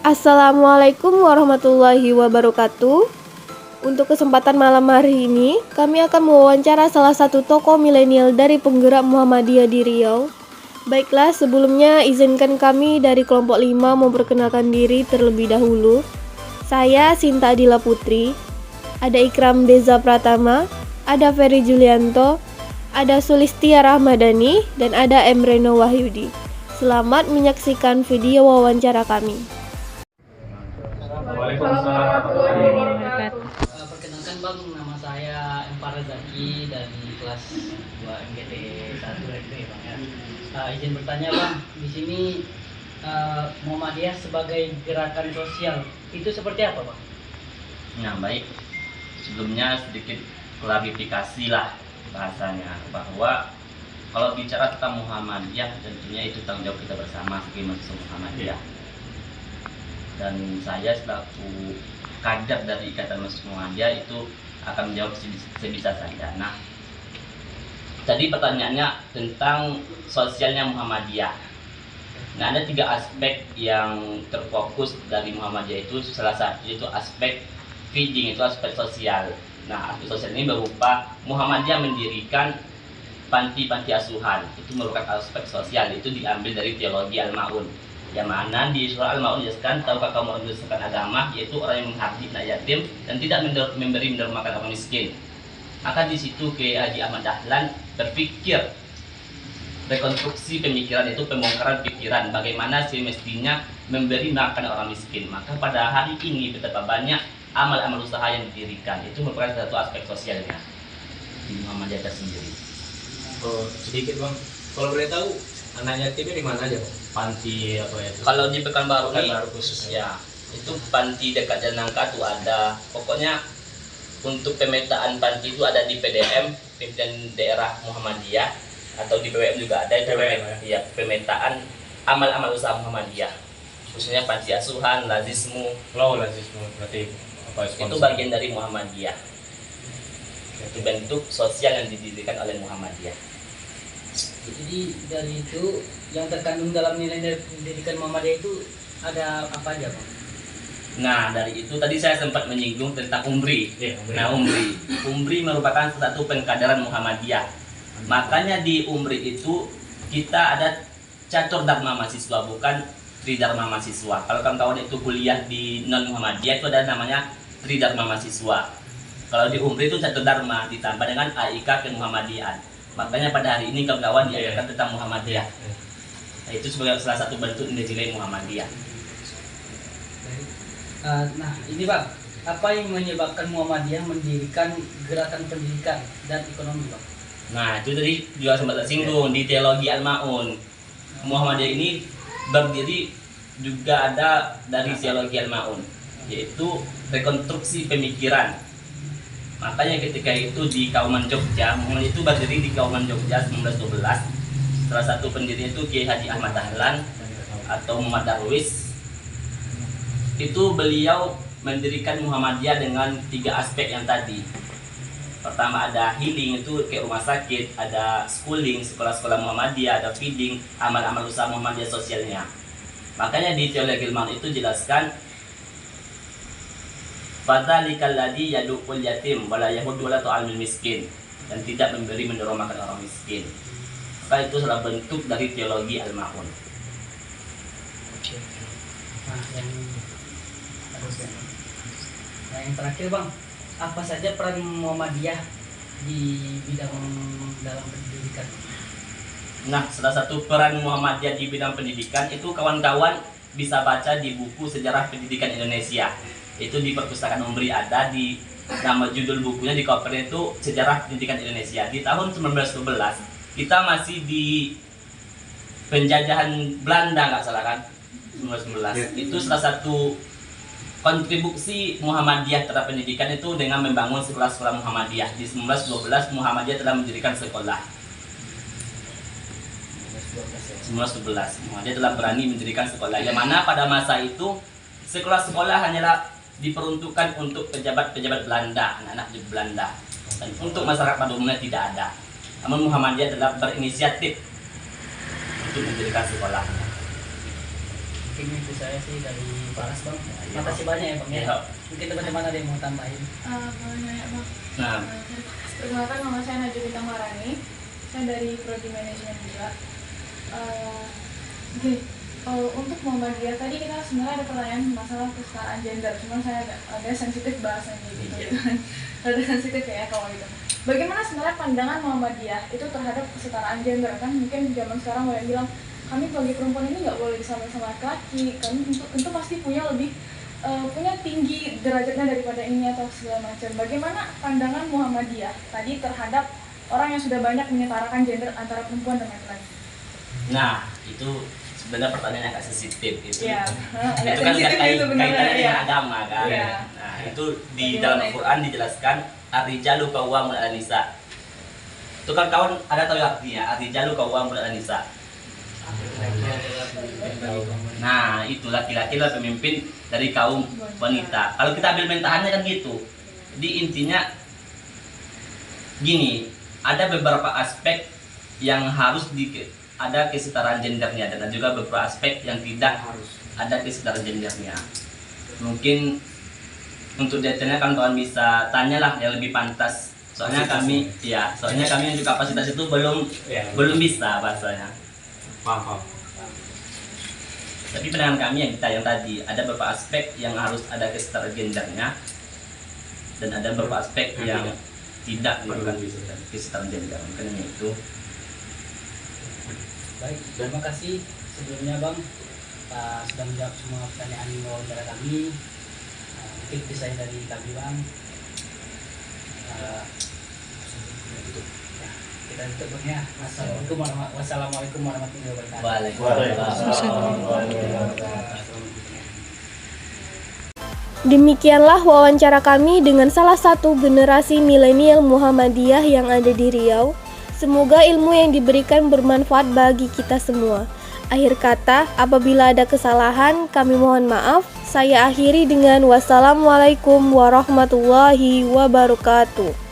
Assalamualaikum warahmatullahi wabarakatuh. Untuk kesempatan malam hari ini, kami akan mewawancara salah satu tokoh milenial dari penggerak Muhammadiyah di Riau. Baiklah, sebelumnya izinkan kami dari kelompok 5 memperkenalkan diri terlebih dahulu. Saya Sinta Adila Putri, ada Ikram Deza Pratama, ada Ferry Julianto, ada Sulistia Rahmadani, dan ada Emreno Wahyudi. Selamat menyaksikan video wawancara kami. Perkenalkan Bang, nama saya Empar Zaki dari kelas 2 MGT 1 SD Bang ya. Izin bertanya Bang, di sini Muhammadiyah sebagai gerakan sosial itu seperti apa Bang? Nah baik, sebelumnya sedikit klarifikasi lah bahasanya, bahwa kalau bicara tentang Muhammadiyah tentunya itu tanggung jawab kita bersama sebagai mahasiswa Muhammadiyah. Dan saya selaku kader dari Ikatan Mahasiswa Muhammadiyah itu akan menjawab sebisa saya. Nah, tadi pertanyaannya tentang sosialnya Muhammadiyah. Nah, ada 3 aspek yang terfokus dari Muhammadiyah itu. Salah satu itu aspek feeding, itu aspek sosial. Nah, aspek sosial ini berupa Muhammadiyah mendirikan panti-panti asuhan. Itu merupakan aspek sosial, itu diambil dari teologi Al-Ma'un. Yang mana di surah Al-Ma'un dijelaskan, tahukah kamu orang berdasarkan agama, yaitu orang yang menghardik anak yatim dan tidak memberi mendermakan orang miskin. Maka di situ Kiai Haji Ahmad Dahlan berpikir rekonstruksi pemikiran, itu pembongkaran pikiran bagaimana semestinya memberi makan orang miskin. Maka pada hari ini betapa banyak amal-amal usaha yang didirikan, itu merupakan satu aspek sosialnya di Muhammadiyah tersendiri. Oh, sedikit Bang, kalau boleh tahu anak yatimnya di mana aja Bang? Panti apa ya itu? Kalau di Pekanbaru ini khususnya ya, itu panti dekat Janangka tuh ada. Pokoknya untuk pemetaan panti itu ada di PDM, Pimpinan Daerah Muhammadiyah, atau di PWM juga ada. Itu ya, pemetaan amal-amal usaha Muhammadiyah, khususnya panti asuhan, lazismu. Lazismu berarti apa? Itu bagian dari Muhammadiyah. Itu bentuk sosial yang didirikan oleh Muhammadiyah. Jadi dari itu yang terkandung dalam nilai pendidikan Muhammadiyah itu ada apa aja Bang? Nah, dari itu tadi saya sempat menyinggung tentang umri. Umri. Nah, umri merupakan satu pengkaderan Muhammadiyah. Makanya di umri itu kita ada catur dharma mahasiswa, bukan tridharma mahasiswa. Kalau kawan-kawan itu kuliah di non Muhammadiyah itu ada namanya tridharma mahasiswa. Kalau di umri itu catur dharma ditambah dengan AIK kemuhammadiyahan. Makanya pada hari ini kawan-kawan diajarkan tentang Muhammadiyah. Nah, itu sebagai salah satu bentuk nilai Muhammadiyah. Nah ini Bang, apa yang menyebabkan Muhammadiyah mendirikan gerakan pendidikan dan ekonomi Bang? Nah, itu tadi juga sempat tersinggung di teologi Al-Ma'un. Muhammadiyah ini berdiri juga ada dari teologi Al-Ma'un, yaitu rekonstruksi pemikiran. Makanya ketika itu di Kauman Jogja, Muhammadiyah itu berdiri di Kauman Jogja 1912. Salah satu pendiri itu Kiai Haji Ahmad Dahlan atau Muhammad Darwis. Itu beliau mendirikan Muhammadiyah dengan 3 aspek yang tadi. Pertama ada healing, itu kayak rumah sakit, ada schooling, sekolah-sekolah Muhammadiyah, ada feeding, amal-amal usaha Muhammadiyah sosialnya. Makanya di teologi Al-Ma'un itu jelaskan, fadzalikal ladzi yaduqul yatim wala yahuddu wala tu'amil miskin, dan tidak memberi mendorong makan orang miskin. Maka itu salah bentuk dari teologi Al-Ma'un. Nah yang terakhir Bang, apa saja peran Muhammadiyah di bidang dalam pendidikan? Nah, salah satu peran Muhammadiyah di bidang pendidikan itu kawan-kawan bisa baca di buku Sejarah Pendidikan Indonesia. Itu di perpustakaan Umbri ada, di nama judul bukunya di covernya itu Sejarah Pendidikan Indonesia. Di tahun 1912 kita masih di penjajahan Belanda, nggak salah kan? 1911. Itu salah satu kontribusi Muhammadiyah terhadap pendidikan itu dengan membangun sekolah-sekolah Muhammadiyah. Di 1912 Muhammadiyah telah mendirikan sekolah. 1912 Muhammadiyah telah berani mendirikan sekolah. Yang mana pada masa itu sekolah-sekolah hanyalah diperuntukkan untuk pejabat-pejabat Belanda, anak-anak di Belanda, dan untuk masyarakat pada umumnya tidak ada. Namun Muhammadiyah telah berinisiatif untuk mendirikan sekolah. Oke mungkin itu saya sih dari Paras bang. Iya, Makasih banyak ya bang ya. Iya. Mungkin teman-teman ada yang mau tambahin. Boleh nanya bang? Nah, Perkenalkan nama saya Najwa Bintang Marani. Saya dari Prodi Manajemen juga. Oke, untuk Muhammadiyah tadi kita sebenarnya ada pertanyaan masalah kesetaraan gender, cuman saya agak sensitif bahasanya gitu. Ada sensitif ya kalau gitu. Bagaimana sebenarnya pandangan Muhammadiyah itu terhadap kesetaraan gender? Kan mungkin zaman sekarang banyak bilang kami sebagai perempuan ini nggak boleh disamain sama laki-laki, kami tentu pasti punya punya tinggi derajatnya daripada ini atau segala macam. Bagaimana pandangan Muhammadiyah tadi terhadap orang yang sudah banyak menyetarakan gender antara perempuan dan laki-laki? nah itu sebenarnya pertanyaan agak sensitif gitu. Iya, Itu kan kaitannya ya. dengan agama kan. Iya. Nah, itu di Bagaimana dalam itu? Al-Qur'an dijelaskan ar-rijalu qawwamun 'alan nisa. Itu kan kawan ada tahu artinya ar-rijalu qawwamun 'alan nisa. Nah, itu laki-laki adalah pemimpin dari kaum wanita. Kalau kita ambil mentahannya kan gitu. Jadi intinya gini, ada beberapa aspek yang harus ada kesetaraan gendernya dan ada juga beberapa aspek yang tidak harus ada kesetaraan gendernya. Mungkin untuk detailnya kan kawan bisa tanyalah yang lebih pantas. Soalnya kami yang juga kapasitas itu belum bisa bahasanya. Paham. Tapi pandangan kami yang tadi ada beberapa aspek yang harus ada kesetaraan gendernya dan ada beberapa aspek yang tidak merupakan kesetaraan gender. Makanya itu. Baik, terima kasih sebelumnya bang sudah menjawab semua pertanyaan wawancara kami. Mungkin itu saya dari kami bang. Kita tutup bang ya. Wassalamualaikum warahmatullahi wabarakatuh. Demikianlah wawancara kami dengan salah satu generasi milenial Muhammadiyah yang ada di Riau. Semoga ilmu yang diberikan bermanfaat bagi kita semua. Akhir kata, apabila ada kesalahan, kami mohon maaf. Saya akhiri dengan wassalamualaikum warahmatullahi wabarakatuh.